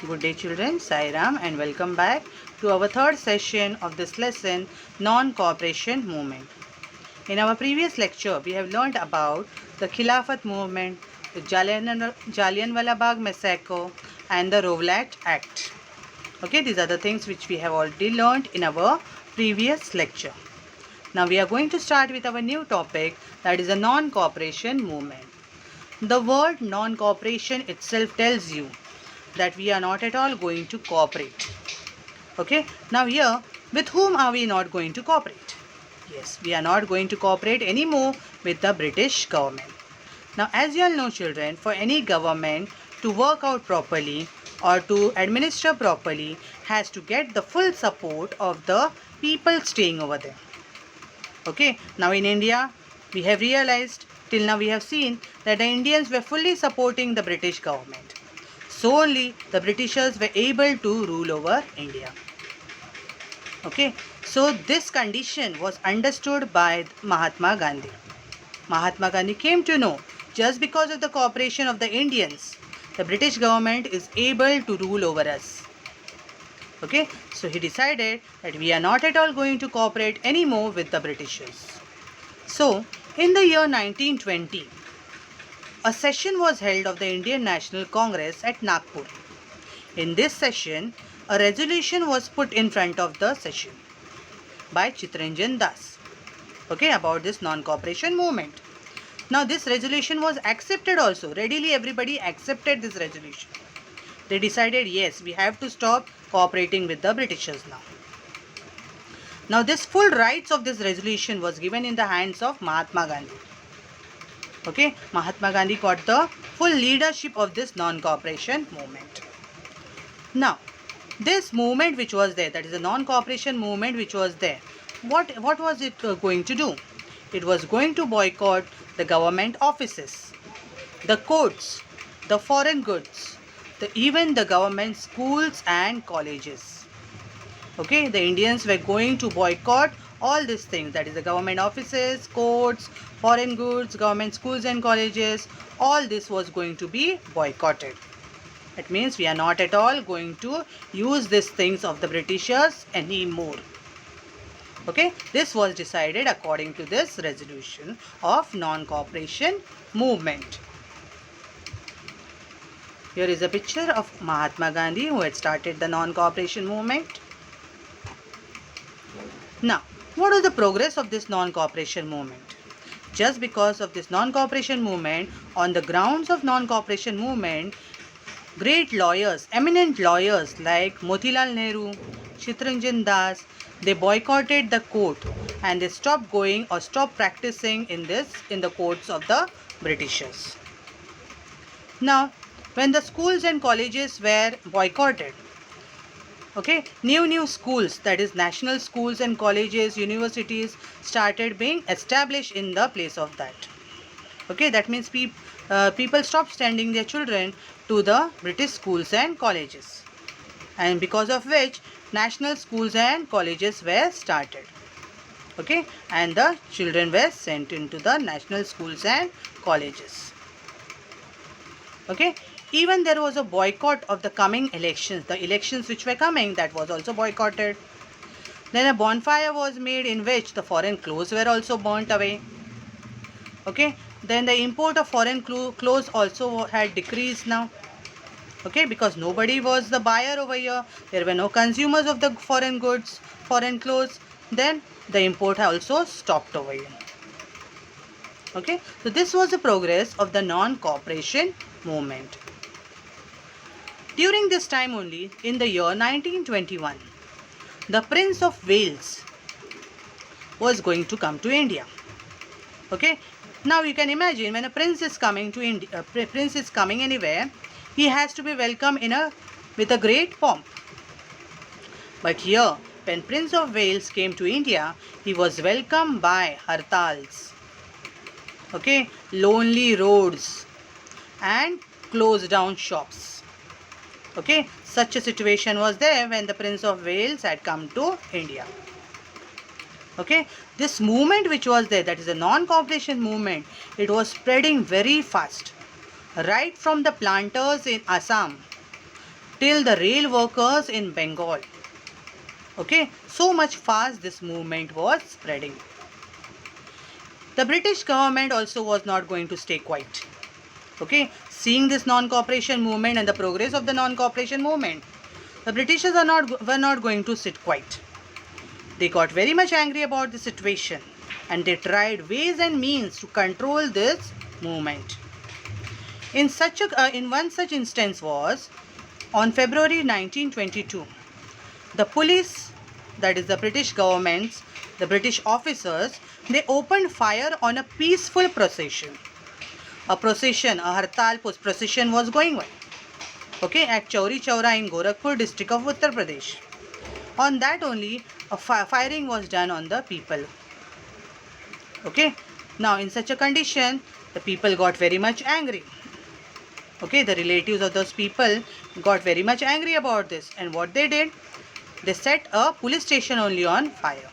Good day children, Sai Ram and welcome back to our third session of this lesson, Non-Cooperation Movement. In our previous lecture, we have learned about the Khilafat movement, the Jallianwala Bagh massacre and the Rowlatt Act. Okay, these are the things which we have already learned in our previous lecture. Now we are going to start with our new topic, that is the non-cooperation movement. The word non-cooperation itself tells you that we are not at all going to cooperate. Okay, now here, with whom are we not going to cooperate? Yes, we are not going to cooperate anymore with the British government. Now, as you all know children, for any government to work out properly or to administer properly has to get the full support of the people staying over there. Okay, now in India, we have realized, till now we have seen that the Indians were fully supporting the British government. So only the Britishers were able to rule over India. Okay, so this condition was understood by Mahatma Gandhi. Mahatma Gandhi came to know just because of the cooperation of the Indians, the British government is able to rule over us. Okay, so he decided that we are not at all going to cooperate anymore with the Britishers. So, in the year 1920, a session was held of the Indian National Congress at Nagpur. In this session, a resolution was put in front of the session by Chittaranjan Das, okay, about this non-cooperation movement. Now this resolution was accepted also. Readily everybody accepted this resolution. They decided, yes, we have to stop cooperating with the Britishers now. Now this full rights of this resolution was given in the hands of Mahatma Gandhi. Okay, Mahatma Gandhi got the full leadership of this non-cooperation movement. Now, this movement which was there, that is the non-cooperation movement which was there, what was it going to do? It was going to boycott the government offices, the courts, the foreign goods, even the government schools and colleges. Okay, the Indians were going to boycott all these things, that is the government offices, courts, foreign goods, government schools and colleges, all this was going to be boycotted. It means we are not at all going to use these things of the Britishers anymore. Okay, this was decided according to this resolution of non-cooperation movement. Here is a picture of Mahatma Gandhi who had started the non-cooperation movement. Now, what is the progress of this non-cooperation movement? Just because of this non-cooperation movement, on the grounds of non-cooperation movement, great lawyers, eminent lawyers like Motilal Nehru, Chittaranjan Das, they boycotted the court and they stopped going or stopped practicing in the courts of the Britishers. Now, when the schools and colleges were boycotted, okay, new schools, that is national schools and colleges, universities started being established in the place of that. Okay, that means people stopped sending their children to the British schools and colleges, and because of which national schools and colleges were started. Okay, and the children were sent into the national schools and colleges. Okay, even there was a boycott of the coming elections. The elections which were coming, that was also boycotted. Then a bonfire was made in which the foreign clothes were also burnt away. Okay, then the import of foreign clothes also had decreased now. Okay, because nobody was the buyer over here. There were no consumers of the foreign goods, foreign clothes. Then the import also stopped over here. Okay, so this was the progress of the non-cooperation movement. During this time only, in the year 1921, the Prince of Wales was going to come to India. Okay, now you can imagine when a prince is coming to India, prince is coming anywhere, he has to be welcomed with a great pomp. But here, when Prince of Wales came to India, he was welcomed by hartals, okay, lonely roads and closed down shops. Okay, such a situation was there when the Prince of Wales had come to India. Okay, this movement which was there, that is a non-cooperation movement, it was spreading very fast. Right from the planters in Assam till the rail workers in Bengal. Okay, so much fast this movement was spreading. The British government also was not going to stay quiet. Okay, seeing this non-cooperation movement and the progress of the non-cooperation movement, the Britishers were not going to sit quiet. They got very much angry about the situation and they tried ways and means to control this movement. In one such instance was on February 1922. The police, that is the British governments, the British officers, they opened fire on a peaceful procession. A hartal procession was going on. Okay, at Chauri Chaura in Gorakhpur district of Uttar Pradesh. On that only, a firing was done on the people. Okay, now in such a condition, the people got very much angry. Okay, the relatives of those people got very much angry about this, and what they did, they set a police station only on fire.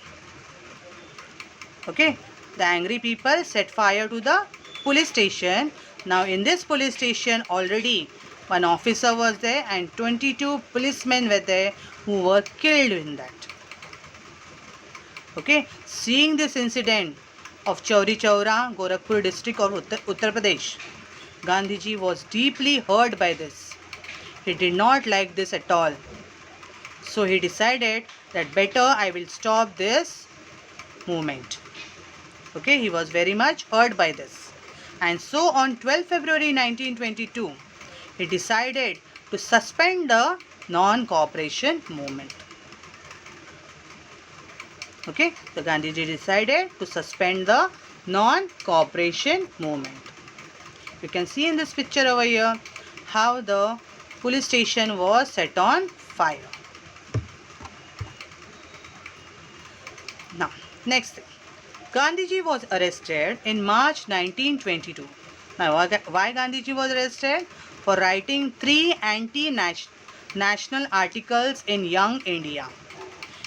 Okay, the angry people set fire to the police station. Now in this police station already one officer was there and 22 policemen were there who were killed in that. Okay, seeing this incident of Chauri Chaura, Gorakhpur district of Uttar Pradesh, Gandhiji was deeply hurt by this. He did not like this at all. So he decided that better I will stop this movement. Okay, he was very much hurt by this. And so on 12 February 1922, he decided to suspend the non-cooperation movement. Okay, so Gandhiji decided to suspend the non-cooperation movement. You can see in this picture over here how the police station was set on fire. Now, next thing. Gandhiji was arrested in March 1922. Now, why Gandhiji was arrested? For writing 3 anti-national articles in Young India.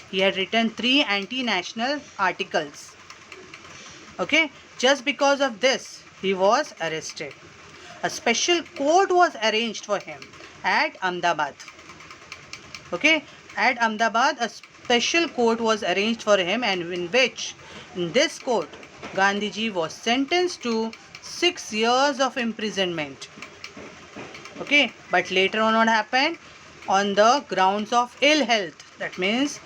He had written 3 anti-national articles. Okay, just because of this, he was arrested. A special court was arranged for him at Ahmedabad. Okay, at Ahmedabad, a special court was arranged for him, and in this court, Gandhiji was sentenced to 6 years of imprisonment. Okay, but later on what happened? On the grounds of ill health, that means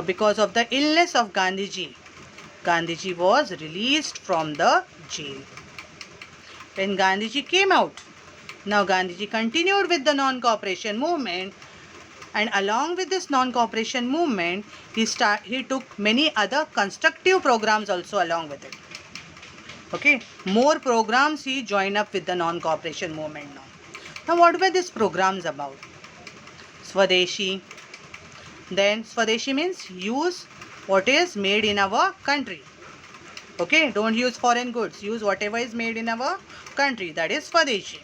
because of the illness of Gandhiji, Gandhiji was released from the jail. When Gandhiji came out, now Gandhiji continued with the non-cooperation movement, and along with this non-cooperation movement, he took many other constructive programs also along with it. Okay, more programs he joined up with the non-cooperation movement now. Now what were these programs about? Swadeshi. Then Swadeshi means use what is made in our country. Okay, don't use foreign goods. Use whatever is made in our country. That is Swadeshi.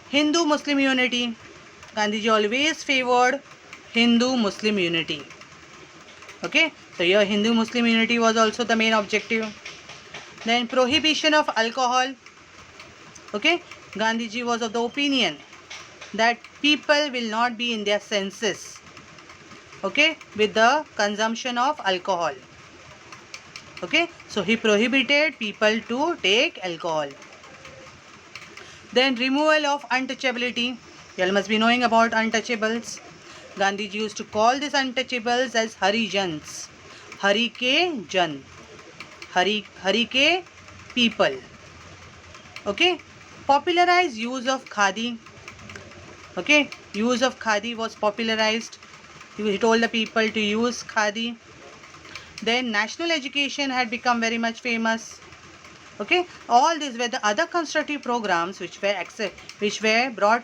Hindu-Muslim unity. Gandhiji always favored Hindu-Muslim unity. Okay, so here Hindu-Muslim unity was also the main objective. Then prohibition of alcohol. Okay, Gandhiji was of the opinion that people will not be in their senses. Okay, with the consumption of alcohol. Okay, so he prohibited people to take alcohol. Then removal of untouchability. You all must be knowing about untouchables. Gandhiji used to call these untouchables as Harijans. Hari ke Jan. Hari ke people. Okay, popularized use of khadi. Okay, use of khadi was popularized. He told the people to use khadi. Then national education had become very much famous. Okay, all these were the other constructive programs which were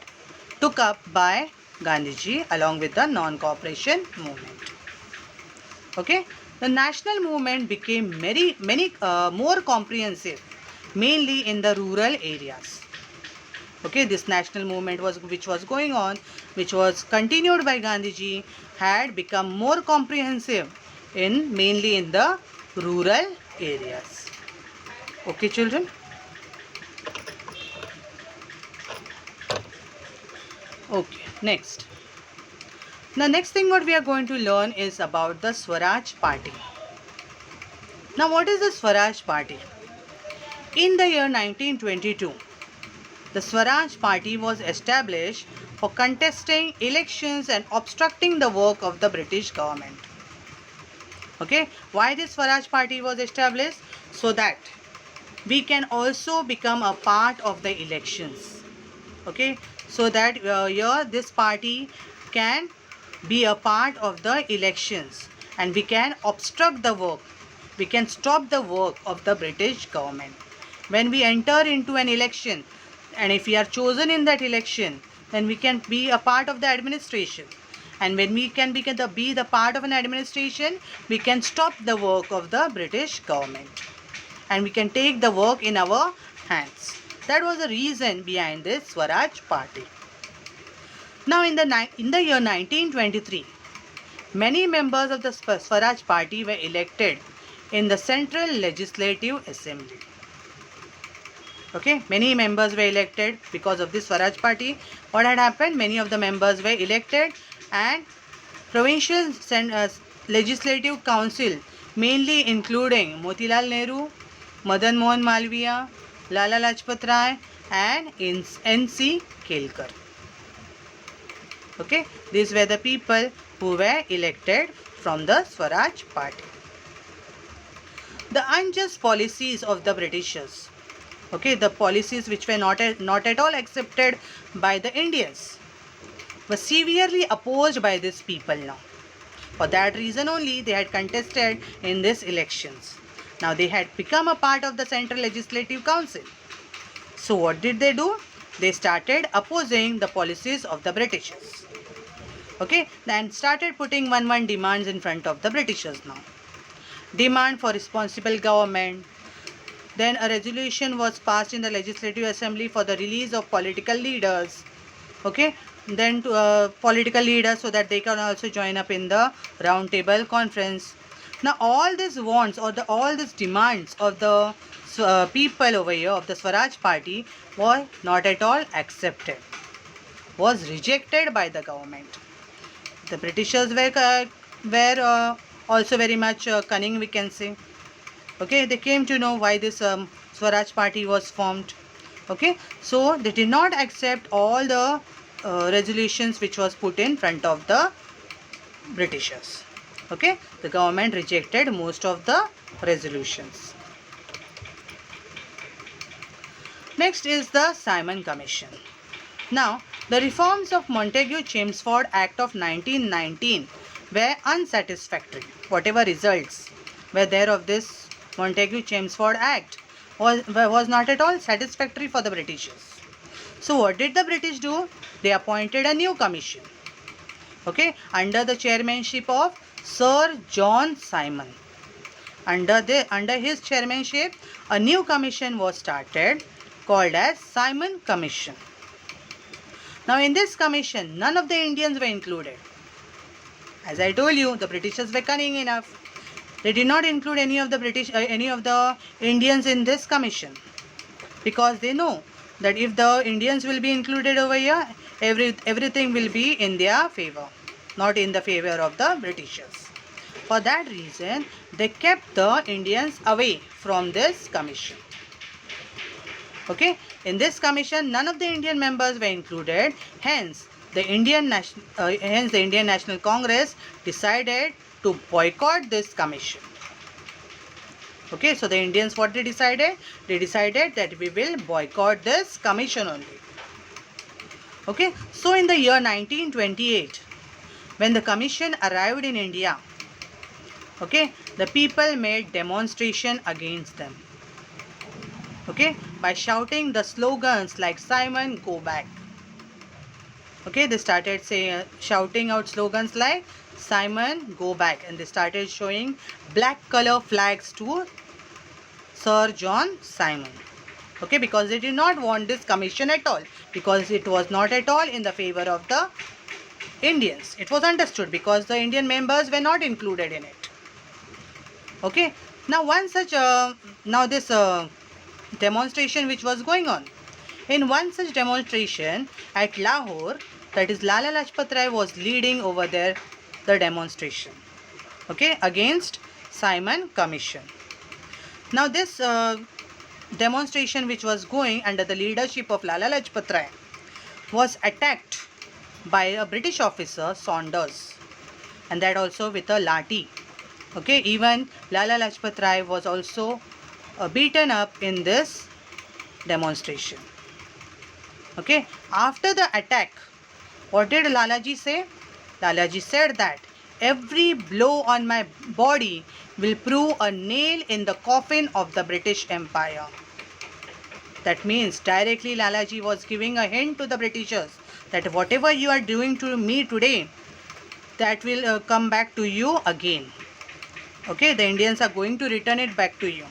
took up by Gandhiji along with the non-cooperation movement. Okay, the national movement became many more comprehensive, mainly in the rural areas. Okay, this national movement which was going on, which was continued by Gandhiji, had become more comprehensive mainly in the rural areas. Okay, children. Okay. Next. The next thing what we are going to learn is about the Swaraj Party. Now what is the Swaraj Party? In the year 1922, the Swaraj Party was established for contesting elections and obstructing the work of the British government. Okay, why this Swaraj Party was established? So that we can also become a part of the elections. Okay, so that here this party can be a part of the elections and we can obstruct the work. We can stop the work of the British government. When we enter into an election and if we are chosen in that election, then we can be a part of the administration. And when we can be the part of an administration, we can stop the work of the British government. And we can take the work in our hands. That was the reason behind this Swaraj Party. Now in the year 1923, many members of the Swaraj Party were elected in the Central Legislative Assembly. Okay, many members were elected because of this Swaraj Party. What had happened? Many of the members were elected and provincial legislative council, mainly including Motilal Nehru, Madan Mohan Malviya, Lala Lajpat Rai and N.C. Kelkar. Okay, these were the people who were elected from the Swaraj Party. The unjust policies of the Britishers, okay, the policies which were not at all accepted by the Indians, were severely opposed by these people now. For that reason only they had contested in these elections. Now they had become a part of the Central Legislative Council. So what did they do? They started opposing the policies of the Britishers. Okay, and started putting one demands in front of the Britishers now. Demand for responsible government. Then a resolution was passed in the Legislative Assembly for the release of political leaders. Okay, then to political leaders so that they can also join up in the round table conference. Now all these wants or all these demands of the people over here of the Swaraj Party were not at all accepted, was rejected by the government. The Britishers were also very much cunning, we can say. Okay, they came to know why this Swaraj Party was formed. Okay, so they did not accept all the resolutions which was put in front of the Britishers. Okay, the government rejected most of the resolutions. Next is the Simon Commission. Now, the reforms of Montagu-Chelmsford Act of 1919 were unsatisfactory. Whatever results were there of this Montagu-Chelmsford Act was not at all satisfactory for the Britishers. So what did the British do? They appointed a new commission. Okay, under the chairmanship of Sir John Simon. Under his chairmanship, a new commission was started called as Simon Commission. Now in this commission, none of the Indians were included. As I told you, the Britishers were cunning enough. They did not include any of the Indians in this commission because they know that if the Indians will be included over here, everything will be in their favor, not in the favor of the Britishers. For that reason, they kept the Indians away from this commission. Okay, in this commission, none of the Indian members were included. Hence, the Indian National Congress decided to boycott this commission. Okay, so the Indians, what they decided? They decided that we will boycott this commission only. Okay, so in the year 1928, when the commission arrived in India, okay, the people made demonstration against them. Okay, by shouting the slogans like Simon, go back. Okay, they started shouting out slogans like Simon, go back, and they started showing black color flags to Sir John Simon. Okay, because they did not want this commission at all, because it was not at all in the favor of the Indians. It was understood because the Indian members were not included in it. Okay, now one such this demonstration which was going on. In one such demonstration at Lahore, that is Lala Lajpat Rai was leading over there the demonstration, okay, against Simon Commission. Now this demonstration which was going under the leadership of Lala Lajpat Rai was attacked by a British officer, Saunders, and that also with a lathi. Okay, even Lala Lajpat Rai was also beaten up in this demonstration. Okay, after the attack, what did Lalaji say? Lalaji said that every blow on my body will prove a nail in the coffin of the British Empire. That means directly Lalaji was giving a hint to the Britishers that whatever you are doing to me today, that will come back to you again. Okay, the Indians are going to return it back to you.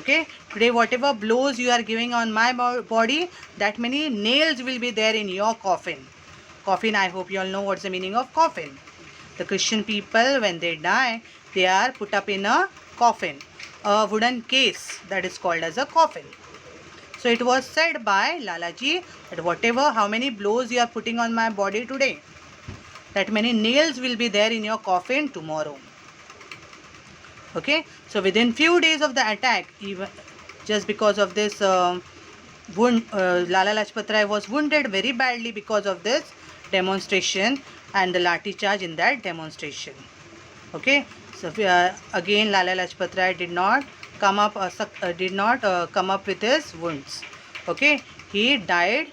Okay, today whatever blows you are giving on my body, that many nails will be there in your coffin. Coffin, I hope you all know what's the meaning of coffin. The Christian people, when they die, they are put up in a coffin, a wooden case that is called as a coffin. So it was said by Lalaji that whatever, how many blows you are putting on my body today, that many nails will be there in your coffin tomorrow. Okay, so within few days of the attack, even just because of this wound, Lala Lajpat Rai was wounded very badly because of this demonstration and the lathi charge in that demonstration. Okay, so again Lala Lajpat Rai did not come up with his wounds. Okay, he died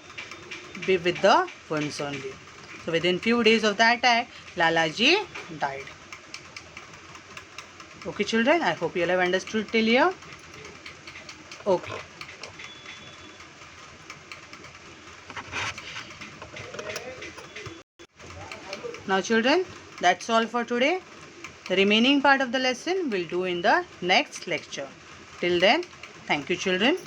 with the wounds only. So within few days of the attack, Lalaji died. Okay children, I hope you all have understood till here. Okay. Now children, that's all for today. The remaining part of the lesson we'll do in the next lecture. Till then, thank you children.